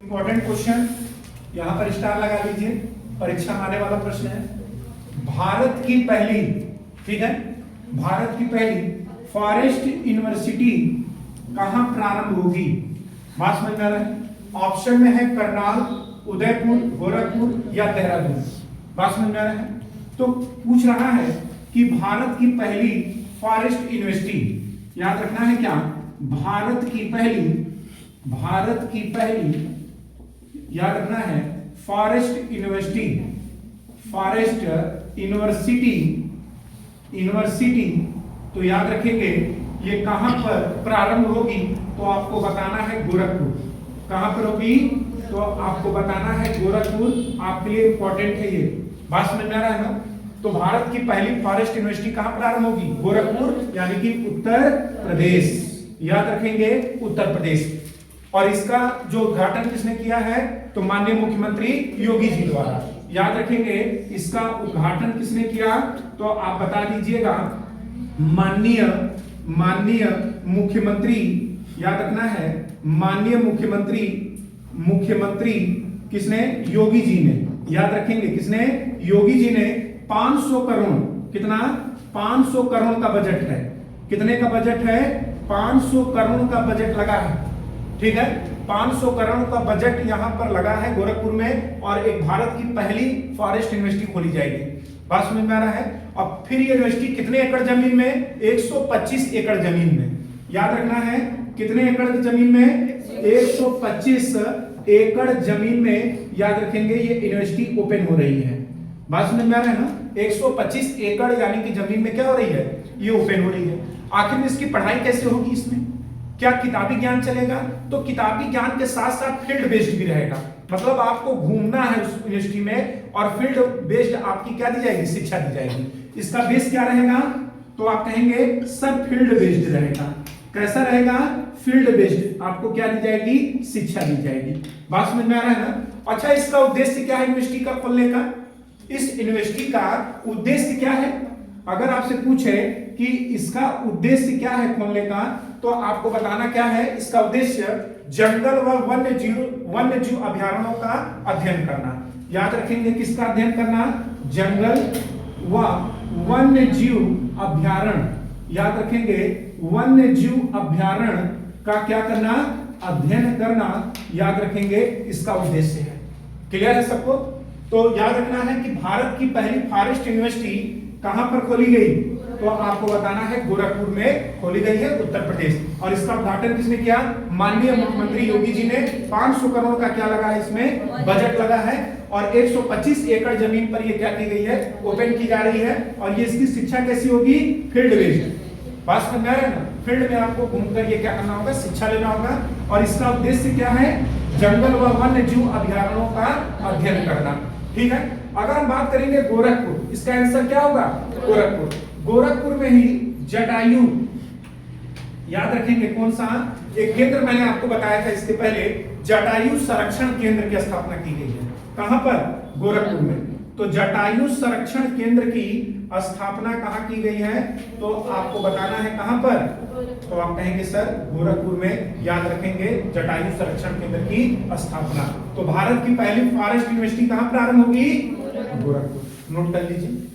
Important question यहाँ पर star लगा लीजिए, परीक्षा में आने वाला प्रश्न है। भारत की पहली, ठीक है, भारत की पहली फॉरेस्ट यूनिवर्सिटी कहाँ प्रारंभ होगी? बात समझ में आ रहा है? ऑप्शन में है करनाल, उदयपुर, गोरखपुर या देहरादून। बात समझ में आ रहा है? तो पूछ रहा है कि भारत की पहली फॉरेस्ट यूनिवर्सिटी, याद रखना है क्या, भारत की पहली याद रखना है फॉरेस्ट यूनिवर्सिटी। तो याद रखेंगे ये कहां पर प्रारंभ होगी, तो आपको बताना है गोरखपुर। कहां पर होगी तो आपको बताना है गोरखपुर। आपके लिए इंपॉर्टेंट है ये। बात समझ में आ रहा है ना? तो भारत की पहली फॉरेस्ट यूनिवर्सिटी कहां प्रारंभ होगी? गोरखपुर, यानी कि उत्तर प्रदेश। याद रखेंगे उत्तर प्रदेश। और इसका जो उद्घाटन किसने किया है? तो माननीय मुख्यमंत्री योगी जी द्वारा। याद रखेंगे इसका उद्घाटन किसने किया? तो आप बता दीजिएगा, माननीय मुख्यमंत्री। याद रखना है माननीय मुख्यमंत्री किसने? योगी जी ने। याद रखेंगे किसने? योगी जी ने 500 करोड़, कितना? 500 करोड़ का बजट है। कितने का बजट है? 500 करोड़ का बजट लगा है, ठीक है। 500 करोड़ का बजट यहां पर लगा है गोरखपुर में, और एक भारत की पहली फॉरेस्ट यूनिवर्सिटी खोली जाएगी। बात समझ में आ रहा है? और फिर ये यूनिवर्सिटी कितने एकड़ जमीन में? 125 एकड़ जमीन में। याद रखना है कितने एकड़ की जमीन में? 125 एकड़ जमीन में। याद रखेंगे ये यूनिवर्सिटी ओपन हो रही है। बात समझ में आ रहा है ना? 125 एकड़ यानी कि जमीन में क्या हो रही है? ये ओपन हो रही है। आखिर में इसकी पढ़ाई कैसे होगी? इसमें क्या किताबी ज्ञान चलेगा? तो किताबी ज्ञान के साथ साथ फील्ड बेस्ड भी रहेगा। मतलब आपको घूमना है उस यूनिवर्सिटी में, और फील्ड बेस्ड आपकी क्या दी जाएगी? शिक्षा दी जाएगी। इसका बेस क्या रहेगा? तो आप कहेंगे सर फील्ड बेस्ड रहेगा। कैसा रहेगा? Field based. आपको क्या दी जाएगी? शिक्षा दी जाएगी। बात समझ में आ रहा है ना? अच्छा, इसका उद्देश्य क्या है यूनिवर्सिटी का खोलने का? इस यूनिवर्सिटी का उद्देश्य क्या है? अगर आपसे पूछे कि इसका उद्देश्य क्या है खोलने का, तो आपको बताना क्या है इसका उद्देश्य? जंगल व वन्य जीव अभयारण्यों का अध्ययन करना। याद रखेंगे किसका अध्ययन करना? जंगल व वन्य जीव अभयारण्य। याद रखेंगे वन्य जीव अभयारण्य का क्या करना? अध्ययन करना। याद रखेंगे इसका उद्देश्य है। क्लियर है सबको? तो याद रखना है कि भारत की पहली फॉरेस्ट यूनिवर्सिटी कहां पर खोली गई? तो आपको बताना है गोरखपुर में खोली गई है, उत्तर प्रदेश। और इसका उद्घाटन किसने किया? माननीय मुख्यमंत्री योगी जी ने। 500 करोड़ का क्या लगा है? इसमें बजट लगा है, और 125 एकड़ जमीन पर ये क्या की गई है? ओपन की जा रही है। और ये इसकी शिक्षा कैसी होगी? Field based. बात समझ में आ रहा है ना? फील्ड में आपको घूमकर ये क्या करना होगा? शिक्षा लेना होगा। और इसका उद्देश्य क्या है? जंगल व वन्य जीव अभयारण्यों का अध्ययन करना, ठीक है। अगर हम बात करेंगे गोरखपुर, इसका आंसर क्या होगा? गोरखपुर में ही जटायु, याद रखेंगे कौन सा एक केंद्र मैंने आपको बताया था इसके पहले, जटायु संरक्षण केंद्र की स्थापना की गई है। कहां पर? गोरखपुर में। तो जटायु संरक्षण केंद्र की स्थापना कहां की गई है? तो आपको बताना है कहां पर? तो आप कहेंगे सर गोरखपुर में। याद रखेंगे जटायु संरक्षण केंद्र की स्थापना। तो भारत की पहली फॉरेस्ट यूनिवर्सिटी कहां प्रारंभ होगी? गोरखपुर। नोट कर लीजिए।